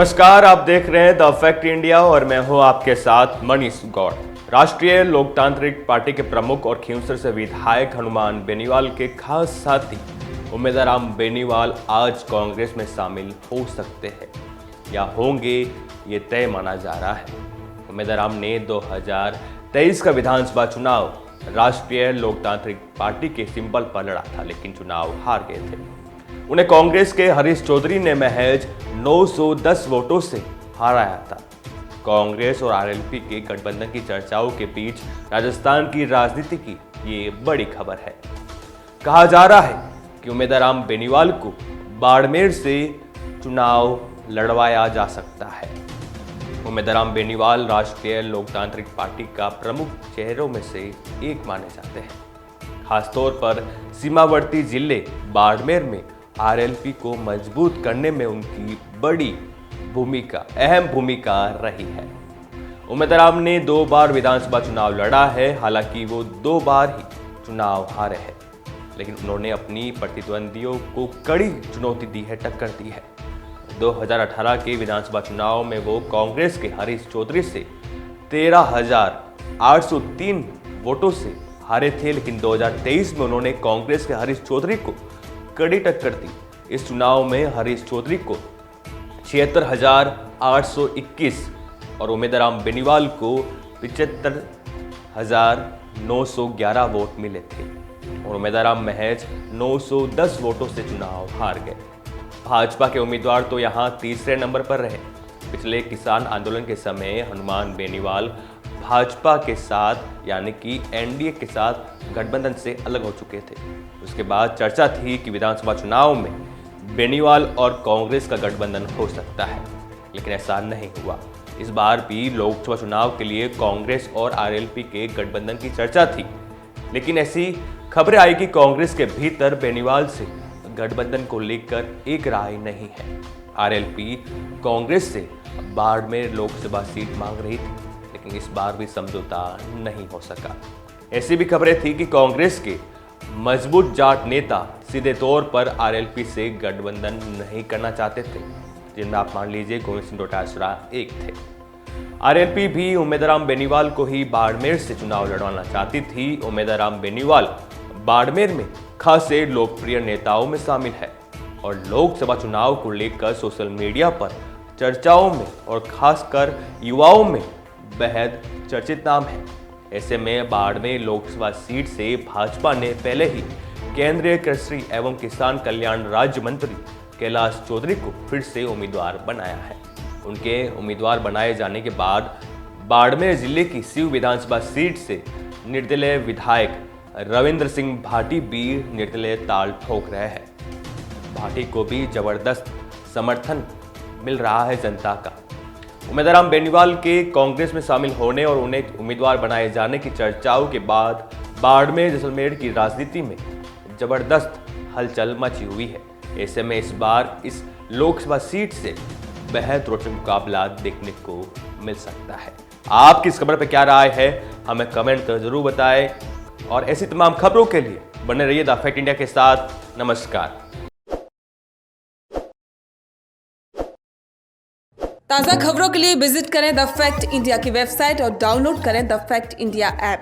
नमस्कार, आप देख रहे हैं द फैक्ट इंडिया और मैं हूं आपके साथ मनीष गौड़। राष्ट्रीय लोकतांत्रिक पार्टी के प्रमुख और खींवसर से विधायक हनुमान बेनीवाल के खास साथी उम्मेदराम बेनीवाल आज कांग्रेस में शामिल हो सकते हैं या होंगे, ये तय माना जा रहा है। उम्मेदराम ने 2023 का विधानसभा चुनाव राष्ट्रीय लोकतांत्रिक पार्टी के सिंबल पर लड़ा था, लेकिन चुनाव हार गए थे। उन्हें कांग्रेस के हरीश चौधरी ने महज 910 वोटों से हराया था। कांग्रेस और आरएलपी के गठबंधन की चर्चाओं के बीच राजस्थान की राजनीति की ये बड़ी खबर है। कहा जा रहा है कि उम्मेदराम बेनीवाल को बाड़मेर से चुनाव लड़वाया जा सकता है। उम्मेदराम बेनीवाल राष्ट्रीय लोकतांत्रिक पार्टी का प्रमुख चेहरों में से एक माने जाते हैं। खासतौर पर सीमावर्ती जिले बाड़मेर में आरएलपी को मजबूत करने में उनकी अहम भूमिका रही है। उम्मेदराम ने 2 बार विधानसभा चुनाव लड़ा है, हालांकि वो 2 बार ही चुनाव हारे हैं, लेकिन उन्होंने अपनी प्रतिद्वंदियों को कड़ी चुनौती दी है, टक्कर दी है। 2018 के विधानसभा चुनाव में वो कांग्रेस के हरीश चौधरी से 13,803 वोटों से हारे थे, लेकिन 2023 में उन्होंने कांग्रेस के हरीश चौधरी को कड़ी टक्कर दी। इस चुनाव में हरीश चौधरी को 76,821 और उम्मेदराम बेनीवाल को 75,911 वोट मिले थे और उम्मेदराम महज 910 वोटों से चुनाव हार गए। भाजपा के उम्मीदवार तो यहां तीसरे नंबर पर रहे। पिछले किसान आंदोलन के समय हनुमान बेनीवाल भाजपा के साथ यानी कि एनडीए के साथ गठबंधन से अलग हो चुके थे। उसके बाद चर्चा थी कि विधानसभा चुनाव में बेनीवाल और कांग्रेस का गठबंधन हो सकता है, लेकिन ऐसा नहीं हुआ। इस बार भी लोकसभा चुनाव के लिए कांग्रेस और आरएलपी के गठबंधन की चर्चा थी, लेकिन ऐसी खबरें आई कि कांग्रेस के भीतर बेनीवाल से गठबंधन को लेकर एक राय नहीं है। आरएलपी कांग्रेस से बाड़मेर लोकसभा सीट मांग रही थी, लेकिन इस बार भी समझौता नहीं हो सका। ऐसी भी खबरें थी कि कांग्रेस के मजबूत जाट नेता सीधे तौर पर आरएलपी से गठबंधन नहीं करना चाहते थे, जिनमें आप मान लीजिए गोविंद सिंह डोटासरा एक थे। आरएलपी भी उम्मेदराम बेनीवाल को ही बाड़मेर से चुनाव लड़वाना चाहती थी। उम्मेदराम बेनीवाल बाड़मेर में खासे लोकप्रिय नेताओं में शामिल है और लोकसभा चुनाव को लेकर सोशल मीडिया पर चर्चाओं में और खासकर युवाओं में बेहद चर्चित नाम है। ऐसे में बाड़मेर लोकसभा सीट से भाजपा ने पहले ही केंद्रीय कृषि एवं किसान कल्याण राज्य मंत्री कैलाश चौधरी को फिर से उम्मीदवार बनाया है। उनके उम्मीदवार बनाए जाने के बाद बाड़मेर जिले की सीव विधानसभा सीट से निर्दलीय विधायक रविंद्र सिंह भाटी भी निर्दलीय ताल ठोक रहे हैं। भाटी को भी जबरदस्त समर्थन मिल रहा है जनता का। उम्मेदराम बेनीवाल के कांग्रेस में शामिल होने और उन्हें उम्मीदवार बनाए जाने की चर्चाओं के बाद बाड़मेर जैसलमेर की राजनीति में जबरदस्त हलचल मची हुई है। ऐसे में इस बार इस लोकसभा सीट से बेहद रोचक मुकाबला देखने को मिल सकता है। आपकी इस खबर पर क्या राय है, हमें कमेंट कर जरूर बताएं और ऐसी तमाम खबरों के लिए बने रहिए द फैक्ट इंडिया के साथ। नमस्कार। ताज़ा खबरों के लिए विजिट करें द फैक्ट इंडिया की वेबसाइट और डाउनलोड करें द फैक्ट इंडिया ऐप।